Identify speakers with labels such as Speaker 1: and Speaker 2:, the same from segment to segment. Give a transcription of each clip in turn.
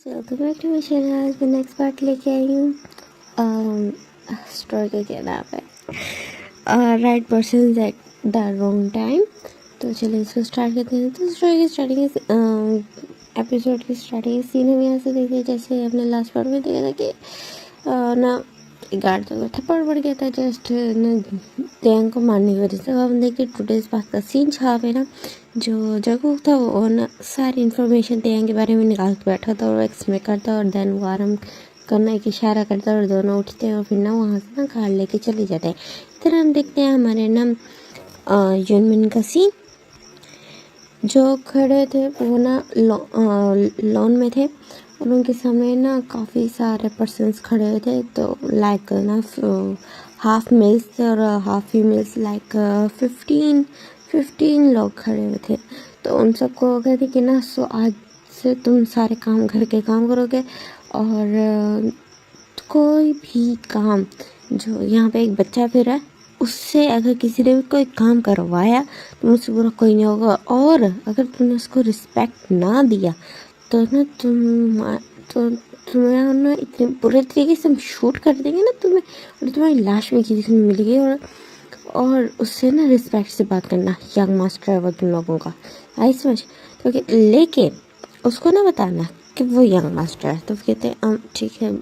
Speaker 1: Welcome back to my channel. आज मैं next part लेके आई हूँ। स्टोरी का क्या नाम है, right person at the wrong time. तो चलिए इसको स्टार्ट करते हैं। तो स्टोरी की स्टार्टिंग एपिसोड की स्टार्टिंग सीन हम यहाँ से देखते हैं। जैसे हमने लास्ट पार्ट में देखा था कि ना गार्ड तो थप्पड़ पड़ गया था जस्ट न त्यांग को मारने की वजह से। हम देखिए टुडेज पास का सीन छाप है ना, जो जगह था वो ना सारी इन्फॉर्मेशन त्यांग के बारे में निकाल के बैठा था और एक्सप्लेन करता और देन वो आराम करना एक इशारा करता और दोनों उठते हैं और फिर ना वहाँ से ना कार लेके चले जाते हैं। इधर हम देखते हैं हमारे ना यूनमिन का सीन। जो खड़े थे वो ना लॉन में थे और उनके सामने ना काफ़ी सारे पर्सन्स खड़े हुए थे। तो लाइक ना हाफ मेल्स थे और हाफ फीमेल्स, लाइक 15 लोग खड़े हुए थे। तो उन सबको कहते कि ना सो आज से तुम सारे काम घर के काम करोगे और कोई भी काम, जो यहाँ पे एक बच्चा फिर है उससे अगर किसी ने भी कोई काम करवाया तो मुझसे बुरा कोई नहीं होगा, और अगर तुमने उसको रिस्पेक्ट ना दिया तो ना तुम्हें ना इतने बुरे तरीके से हम शूट कर देंगे ना तुम्हें, और तुम्हारी लाश में किसी से मिलेगी। और उससे ना रिस्पेक्ट से बात करना, यंग मास्टर है वो तुम लोगों का, आई समझ। तो लेकिन उसको ना बताना कि वो यंग मास्टर है। तो कहते हैं ठीक है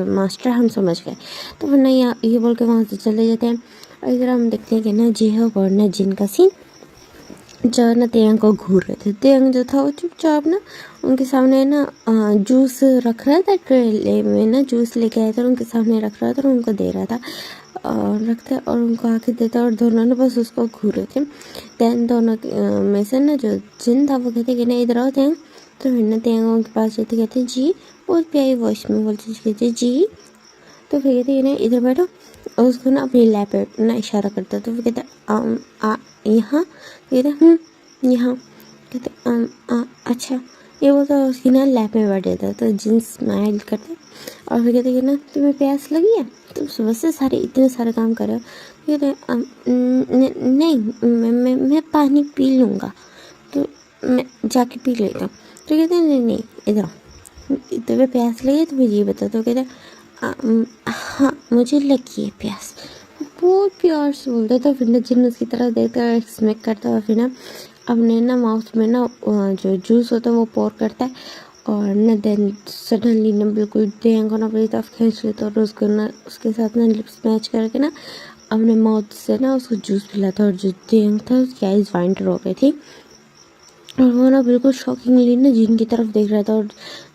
Speaker 1: मास्टर, हम समझ गए। तो फिर ना ये बोल के वहाँ से चले जाते हैं। और इधर हम देखते हैं कि ना जेहब और ना जिन का सीन, जो ना त्यांग को घूर रहे थे। त्यांग जो था वो चुपचाप ना उनके सामने ना जूस रख रहा था, ट्रे में ना जूस लेके आया था और उनके सामने रख रहा था और उनको दे रहा था और रखते और उनको आके देता और दोनों ने बस उसको घूर रहे थे। दैन दोनों में से ना जो जिन था वो कहते कि ना इधर आओ त्यांग। तो फिर ना त्यांग उनके पास जाते कहते जी, बहुत प्यारी वॉइस में बोलते कहते जी। तो फिर कहते ना इधर बैठो और उसको ना अपनी लैप पे ना इशारा करता। तो फिर कहते यहाँ, कहते यहाँ, कहते अच्छा ये बोलता उसकी ना लैप में बैठ जाता। तो जिन स्माइल करते और फिर कहते कि ना तुम्हें प्यास लगी है, तुम सुबह से इतने सारे काम कर रहे हो। कहते नहीं मैं पानी पी लूँगा, तो मैं जाके पी लेता हूँ। तो कहते नहीं नहीं इधर तुम्हें प्यास लगी है तुम्हें ये बता। तो कहते हाँ मुझे लगी है प्यास, बहुत प्यार से बोलता। तो फिर ना जिन उसकी तरफ देखता है एक्समेक्ट करता है, फिर ना अपने ना माउथ में ना जो जूस होता है वो पोर करता है और ना देन सडनली ना बिल्कुल त्यांग को ना अपनी तरफ खींच लेता और उसको ना उसके साथ ना लिप्स मैच करके ना अपने माउथ से ना उसको जूस पिलाता। और जो त्यांग था उसकी आइज़ वाइंडर हो गई थी और वो ना बिल्कुल शॉकिंगली ना जिन की तरफ देख रहा था और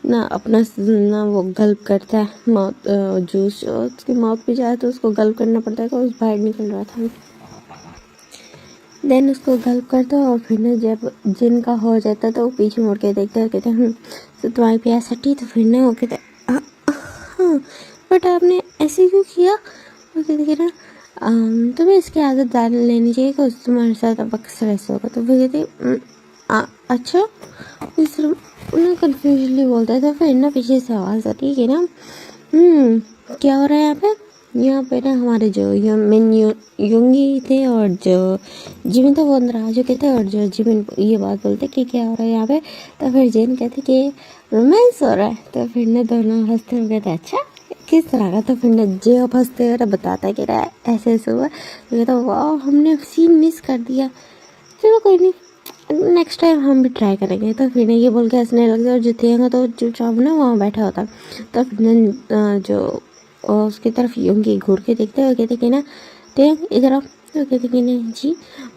Speaker 1: ना अपना ना वो गल्प करता है माउथ जूस उसकी माउथ पे जाए तो उसको गल्प करना पड़ता है। उस बाहर निकल रहा था, देन उसको गल्प करता और फिर ना जब जिन का हो जाता तो वो पीछे मुड़ के देखता है। कहते तो तुम्हारी प्यास हटी। तो फिर ना वो कहते हाँ बट आपने ऐसे क्यों किया। वो कहते कि ना तुम्हें इसकी आदत डाल लेनी चाहिए कि तुम्हारे साथ अब अक्सर ऐसा होगा। तो फिर कहते अच्छा इस उन्हें कन्फ्यूजनली बोलता है। तो फिर ना पीछे से आवाज़ आती है कि ना क्या हो रहा है यहाँ पे ना हमारे जो युंगी थे और जो जिमिन था वो अंदर आ चुके थे और जो जिमिन ये बात बोलते कि क्या हो रहा है यहाँ पे। तो फिर जिन कहते कि रोमांस हो रहा है। तो फिर ना दोनों हंसते हुए कहते अच्छा किस तरह का। तो फिर ना जो हंसते हुए बताता है कि ऐसे ऐसे हुआ। तो कहता वाह हमने सीन मिस कर दिया, चलो कोई नहीं नेक्स्ट टाइम हम भी ट्राई करेंगे। तो फिर ये बोल के हंसने लग गया और जो थिएगा तो चुपचाप ना वहाँ बैठा होता। तो फिर जो उसकी तरफ यूंगी घूर के देखते हुए कहते कि ना थिएग इधर आओ। तो कहते कि नहीं जी।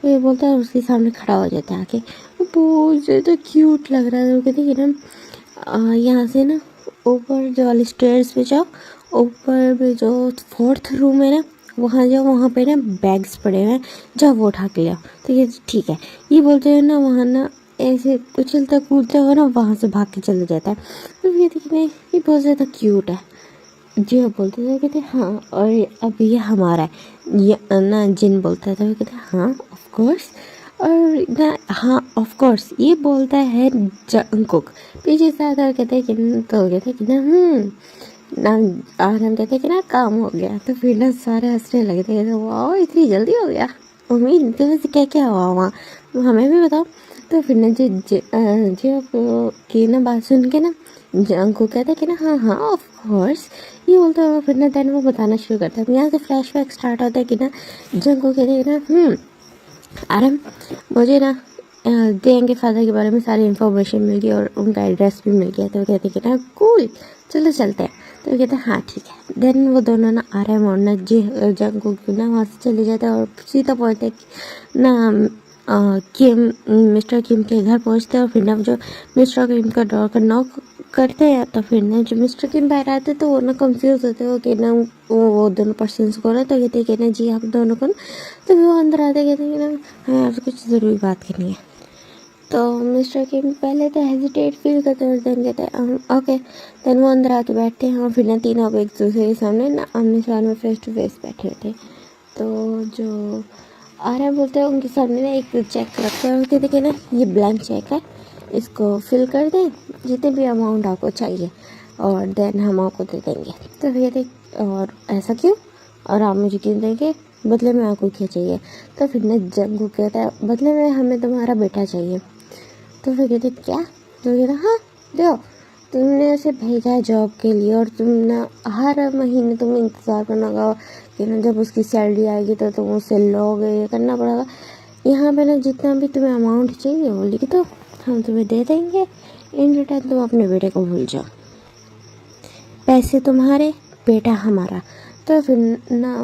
Speaker 1: वो ये बोलता है उसके सामने खड़ा हो जाता है आके, वो बहुत ज़्यादा क्यूट लग रहा है। वो कहते कि ना यहाँ से ना ऊपर जो वाली स्टेयर्स पे जाओ, ऊपर में जो 4th रूम है ना वहाँ जाओ, वहाँ पे ना बैग्स पड़े हुए हैं, जाओ वो उठा के ले आओ। तो ये ठीक है ये बोलते हैं ना वहाँ ना ऐसे उछलता कूदता हुआ ना वहाँ से भाग के चले जाता है। तो ये देखिए ये बहुत ज़्यादा क्यूट है जी। बोलते थे कहते हाँ और अब ये हमारा है ये ना जिन बोलता था। वो कहते हाँ ऑफ कोर्स, और ना हाँ ऑफ कोर्स ये बोलता है जंगकुक पीछे से आता है। कहते कि तो कहते कि ना ना और हम कहते कि ना काम हो गया। तो फिर ना सारे हंसने लगे थे, वाह इतनी जल्दी हो गया, उम्मीद तो वैसे क्या क्या हुआ वहाँ हमें भी बताओ। तो फिर ना जो की ना बात सुन के ना जंगकुक कहता है कि ना हाँ हाँ ऑफ कोर्स, ये बोलता है। फिर ना देन वो बताना शुरू करता है। यहाँ से फ्लैशबैक स्टार्ट होता है कि ना जंगकुक कहते हैं कि ना आरम मुझे ना दियांग के फादर के बारे में सारी इन्फॉर्मेशन मिल गई और उनका एड्रेस भी मिल गया। तो वो कहते हैं कि ना कूल, चलो चलते हैं। तो वो कहते हैं हाँ ठीक है। देन वो दोनों ना आरम और ना जंगकुक ना वहाँ से चले जाते हैं और सीधा पहुँचते हैं ना किम, मिस्टर किम के घर पहुँचते हैं। और फिर ना जो मिस्टर किम का डोर का नॉक करते हैं तो फिर ना जो मिस्टर किम बाहर आते हैं तो वो ना कंफ्यूज होते हो कि ना वो दोनों पर्सन्स को ना, तो कहते हैं कि ना जी आप दोनों को ना, तो वो अंदर आते कहते हैं कि ना हमें आपसे कुछ ज़रूरी बात करनी है। तो मिस्टर किम पहले तो हेजिटेट फील करते हैं और देन कहते हैं ओके। देन वो अंदर आके बैठते हैं और फिर ना तीनों अब एक दूसरे के सामने ना आमने सामने फेस टू फेस बैठे होते हैं। तो जो आर्या बोलते हैं उनके सामने ना एक चेक रखते हैं और कहते कि ना ये ब्लैंक चेक है, इसको फिल कर दें जितने भी अमाउंट आपको चाहिए और देन हम आपको दे देंगे। तो फिर कहते और ऐसा क्यों, और आप मुझे क्यों देंगे, बदले में आपको क्या चाहिए। तो फिर ना जंगू कहता है बदले में हमें तुम्हारा बेटा चाहिए। तो फिर कहते क्या, तो कहते हाँ दो, तुमने उसे भेजा है जॉब के लिए और तुम ना हर महीने तुम्हें इंतज़ार करना होगा कि ना जब उसकी सैलरी आएगी तो तुम उससे लोगे, ये करना पड़ेगा। यहाँ पे ना जितना भी तुम्हें अमाउंट चाहिए वो लिख दो, हम तुम्हें दे देंगे। इन रिटर्न तुम अपने बेटे को भूल जाओ, पैसे तुम्हारे, बेटा हमारा। तो फिर ना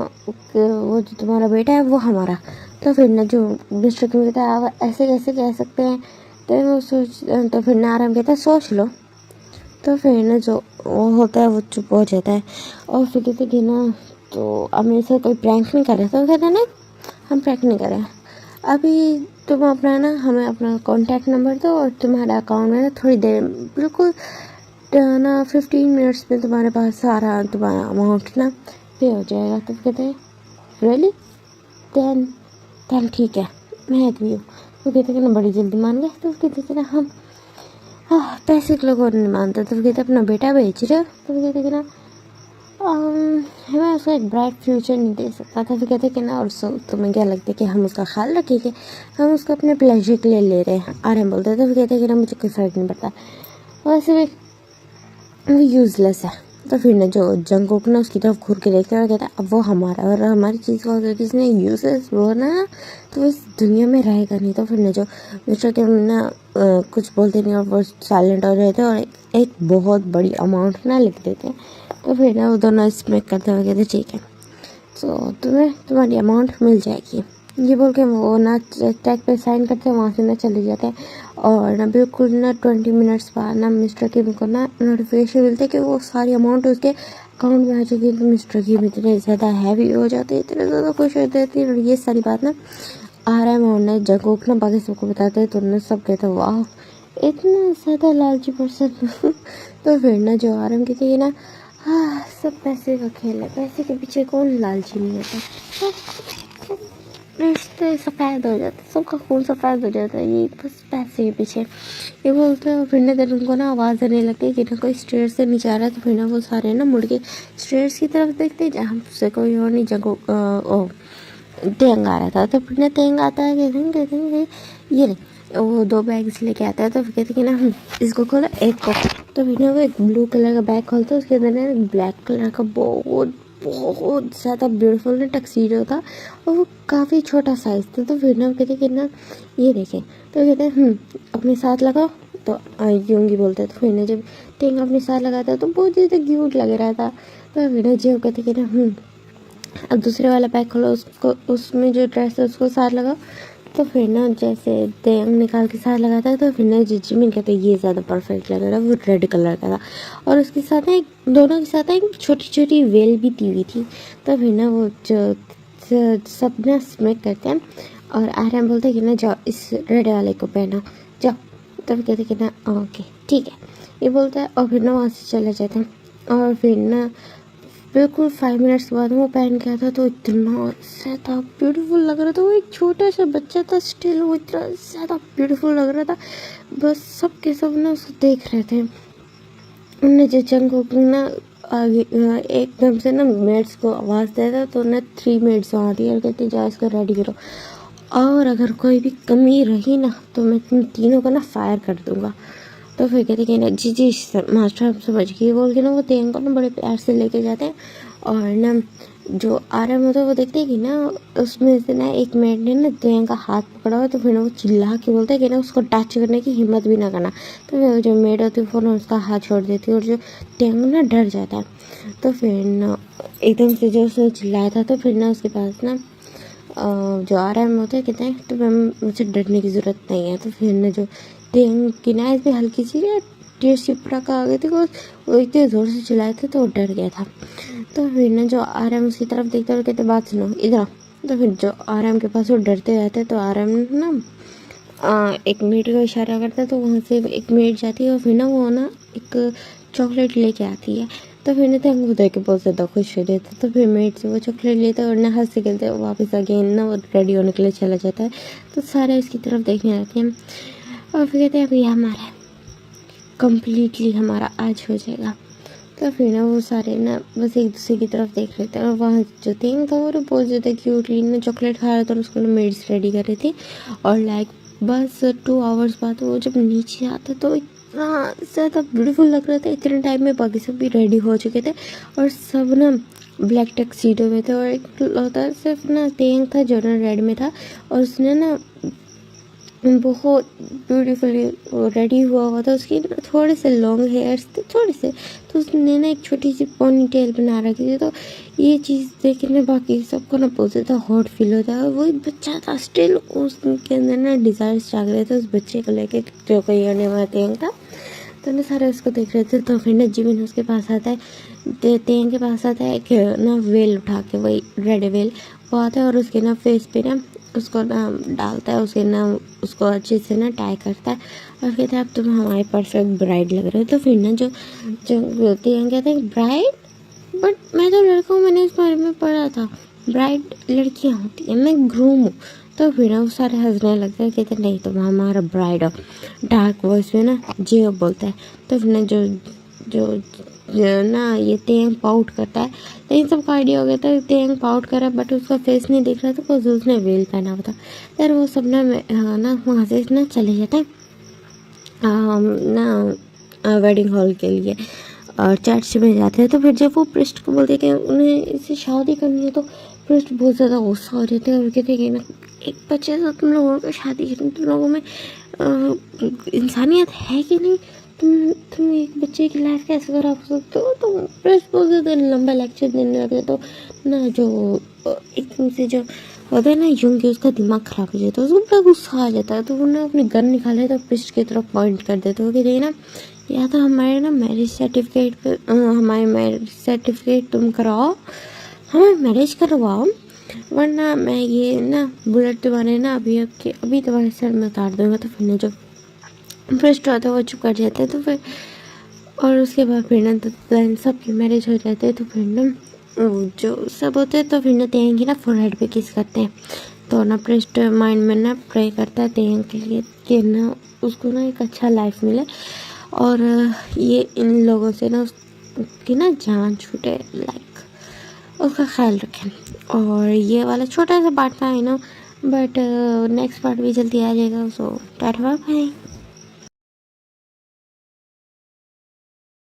Speaker 1: वो जो तुम्हारा बेटा है वो हमारा। तो फिर ना जो मिस्टर किम कहता है आप ऐसे कैसे कह सकते हैं। तो वो सोच, तो फिर ना आराम कहता है सोच लो। तो फिर ना जो वो होता है वो चुप हो जाता है और फिर कहते कि ना तो अब मेरे से कोई प्रैंक नहीं कर रहे। तो कहते हैं ना हम प्रैंक नहीं कर रहे हैं, अभी तुम अपना ना हमें अपना कॉन्टैक्ट नंबर दो और तुम्हारा अकाउंट में ना थोड़ी देर बिल्कुल ना 15 मिनट्स में तुम्हारे पास सारा तुम्हारा अमाउंट ना पे हो जाएगा। तो कहते हैं रियली, देन ठीक है मैं एग्री हूँ। तो कहते हैं ना बड़ी जल्दी मान गए। तो कहते हैं ना हम पैसे के लोग और नहीं मानते। तो कहते अपना बेटा बेच रहे हो। तो कहते कि ना हमें उसका एक ब्राइट फ्यूचर नहीं दे सकता था। फिर कहते कि ना और तुम्हें क्या लगता है कि हम उसका ख्याल रखेंगे, हम उसको अपने प्लेजर के लिए ले रहे हैं, आराम बोलते हैं। तो फिर कहते कि ना मुझे कोई फ़र्क नहीं पड़ता, वैसे भी वो यूज़लेस है। तो फिर ना जो जंगकुक ना उसकी तरफ घूर के देखता है और कहता है अब वो हमारा और हमारी चीज़ को अगर किसी ने यूज़लेस वो ना तो इस दुनिया में रहेगा नहीं। तो फिर ना जो मिस्टर के ना कुछ बोलते नहीं और वो साइलेंट हो जाते हैं और एक बहुत बड़ी अमाउंट ना लिख देते हैं। तो फिर ना वो दोनों स्मेक करते हुए कहते ठीक है तो तुम्हें तुम्हारी अमाउंट मिल जाएगी। ये बोल के वो ना चेक पे साइन करते हैं, वहाँ से ना चले जाते हैं। और ना बिल्कुल ना 20 मिनट्स बाद ना मिस्टर किम को ना नोटिफिकेशन मिलता है कि वो सारी अमाउंट उसके अकाउंट में आ चुकी है। तो मिस्टर किम इतने ज़्यादा हैवी हो जाते हैं, इतने ज़्यादा खुश हो जाते हैं। और ये सारी बात ना आराम और ना जंगकुक ना बाकी सबको बताते हैं। तो उन्हें सब कहते हैं वाह इतना ज़्यादा लालची पर्सन। तो फिर ना जो आराम कहते हैं ना हाँ सब पैसे का खेल है, पैसे के पीछे कौन लालची नहीं होता, रिश्ते सफ़ेद हो जाते, सबका खून सफ़ेद हो जाता है ये बस पैसे के पीछे। ये बोलते हैं फिर ना देर उनको ना आवाज़ आने लगती है कि ना कोई स्टेयर्स से नीचे आ रहा है। तो फिर ना वो सारे ना मुड़ के स्टेयर्स की तरफ देखते हैं जहाँ से कोई और नहीं जगह तेंग आ रहा था। तो फिर ना तेंग आता है कहते हैं ये नहीं, वो 2 बैग्स लेके आता है। तो फिर कहते कि ना इसको खोलो एक को। तो फिर ना वो एक ब्लू कलर का बैग खोलता है, उसके अंदर ना एक ब्लैक कलर का बहुत बहुत ज़्यादा ब्यूटीफुल ना टक्सीडो था और वो काफ़ी छोटा साइज़ था। तो फिर ना वो कहते कि ना ये देखें। तो कहते हैं अपने साथ लगाओ। तो यूंगी बोलते हैं। तो फिर ना जब टेंग अपने साथ लगाता है तो बहुत ज़्यादा क्यूट लग रहा था। तो फिर ना जो कहते कि ना अब दूसरे वाला बैग खोलो, उसको उसमें जो ड्रेस है उसको साथ लगाओ। तो फिर ना जैसे तेंग निकाल के साथ लगाता है तो फिर ना जिमिन कहते ये ज़्यादा परफेक्ट लग रहा है, वो रेड कलर का था और उसके साथ ना एक दोनों के साथ एक छोटी छोटी वेल भी दी हुई थी। तो फिर ना वो जो सब ना स्मेक करते हैं और आराम बोलते हैं कि ना जाओ इस रेड वाले को पहनो जाओ। तो फिर कहते कि ना ओके ठीक है ये बोलता है और फिर ना वहाँ से चले जाते हैं। और फिर ना बिल्कुल 5 मिनट्स बाद वो पहन के आता तो इतना ज़्यादा ब्यूटीफुल लग रहा था। वो एक छोटा सा बच्चा था स्टिल वो इतना ज़्यादा ब्यूटीफुल लग रहा था, बस सब के सब ना उसको देख रहे थे। उनने जो जंगकुक ना आगे एकदम से ना मेड्स को आवाज़ देता तो ना 3 मेड्स वहाँ थी और कहती जाओ इसको रेडी करो और अगर कोई भी कमी रही ना तो मैं तुम तीनों को ना फायर कर दूँगा। तो फिर कहते कि ना जी जी मास्टर आप समझ गए बोल के ना वो तेंग को ना बड़े प्यार से लेके जाते हैं। और ना जो आरएम होता है वो देखते हैं कि ना उसमें से ना एक मेड ने ना तेंग का हाथ पकड़ा हुआ, तो फिर ना वो चिल्ला के बोलता है कि ना उसको टच करने की हिम्मत भी ना करना। तो फिर जो मेड होती है वो ना उसका हाथ छोड़ देती है और जो तेंग ना डर जाता है। तो फिर ना एकदम से जो उसने चिल्लाया था, तो फिर ना उसके पास ना जो आरएम होता है कहते हैं तो मैम मुझे डरने की ज़रूरत नहीं है। तो फिर ना जो तेंग की ना इसमें हल्की सी ना टेर शिप्रा का आ गई थी, वो इतने ज़ोर से चिल्लाए थे तो वो डर गया था। तो फिर ना जो आरएम उसकी तरफ देखते और कहते बात सुनो इधर आओ। तो फिर जो आरएम के पास वो डरते रहते, तो आरएम ना एक मेड का इशारा करता है, तो वहाँ से एक मेड जाती है और फिर ना वो ना एक चॉकलेट लेके आती है। तो फिर ना तेंग को देख के बहुत ज़्यादा खुश हो जाता है। तो फिर मेड से वो चॉकलेट लेता है और ना हंसते खेलते वापस अगेन ना वो रेडी होने के लिए चला जाता है। तो सारे उसकी तरफ देखने लगते हैं और फिर कहते हैं अभी हमारा कम्प्लीटली हमारा आज हो जाएगा। तो फिर ना वो सारे ना बस एक दूसरे की तरफ देख लेते हैं। और वहाँ जो तेंग था वो बहुत ज़्यादा क्यूटली ना चॉकलेट खा रहा था और उसको ना मेड्स रेडी कर रही थी। और लाइक बस 2 आवर्स बाद वो जब नीचे आता तो इतना ज़्यादा ब्यूटीफुल लग रहा था। इतने टाइम में बाकी सब भी रेडी हो चुके थे और सब ना ब्लैक टक्सीडो में थे और एक लौता सिर्फ ना तेंग था जो ना रेड में था। और उसने ना बहुत ब्यूटीफुली रेडी हुआ था। उसकी थोड़े से लॉन्ग हेयर्स थे थोड़े से, तो उसने ना एक छोटी सी पोनी टेल बना रखी थी। तो ये चीज़ देख के ना बाकी सबको ना बहुत ज़्यादा हॉट फील होता है। वो एक बच्चा था स्टिल उसके अंदर ना डिज़ायर्स जाग रहे थे उस बच्चे को लेके जो कहीं होने वाला तेंग था। तो ना सारे उसको देख रहे थे। तो फिर ना जिमिन उसके पास आता है, तेंग के पास आता है एक ना वेल उठा के, वही रेड वेल वो आता है और उसके ना फेस पे ना उसको ना डालता है, उसके ना उसको अच्छे से ना टाई करता है और कहता है अब तुम हमारे परफेक्ट ब्राइड लग रहे हो। तो फिर ना जो जो तेंग कहता है ब्राइड, बट मैं तो लड़का हूँ, मैंने इस बारे में पढ़ा था ब्राइड लड़कियाँ होती हैं, मैं ग्रूम हूँ। तो फिर ना वो सारे हंसने लगते हैं, कहते नहीं तुम हमारा ब्राइड हो। डार्क वॉइस में ना जियो बोलता है। तो फिर ना जो जो ना ये तेंग पाउट करता है, लेकिन सबका आइडिया हो गया था तेंग पाउट कर रहा है बट उसका फेस नहीं दिख रहा था बिकॉज उसने वेल पहना हुआ था। फिर वो सब ना वहाँ से ना चले जाते हैं ना वेडिंग हॉल के लिए और चर्च में जाते हैं। तो फिर जब वो प्रिस्ट को बोलते हैं कि उन्हें इससे शादी करनी है, तो प्रिस्ट बहुत ज़्यादा गुस्सा हो जाते हैं और कहते हैं कि ना एक बच्चे से तुम लोगों को शादी करनी, तुम लोगों में इंसानियत है कि नहीं, तुम एक बच्चे की लाइफ कैसे खराब कर सकते हो। तो प्रिस्ट बहुत ज़्यादा लंबा लेक्चर देने लगे। तो ना जो एकदम से जो होता है ना यूं कि उसका दिमाग ख़राब हो जाता है, उसको बड़ा गुस्सा आ जाता है। तो वो ना अपनी गन निकाले तो प्रिस्ट की तरफ पॉइंट कर देते हो कि देखिए ना या तो हमारे ना मैरिज सर्टिफिकेट पे हमारे मैरिज सर्टिफिकेट तुम कराओ, हमें मैरिज करवाओ, वरना मैं ये ना बुलेट तुम्हारे ना अभी तुम्हारे सर में उतार दूँगा। तो फिर ना जो प्रिस्ट होता है वो चुप कर जाते हैं। तो फिर और उसके बाद फिर ना तो सबकी मैरिज हो जाती है। तो फिर ना जो सब होते हैं तो फिर ना तेंग ना फोरहेड पे किस करते हैं। तो ना प्रिस्ट माइंड में ना प्रे करता है तेंग के लिए कि ना उसको ना एक अच्छा लाइफ मिले और ये इन लोगों से ना उसकी ना जान छूटे, लाइक उसका ख्याल रखें। और ये वाला छोटा सा पार्ट था बट नेक्स्ट पार्ट भी जल्दी आ जाएगा। सो टाटा बाय बाय।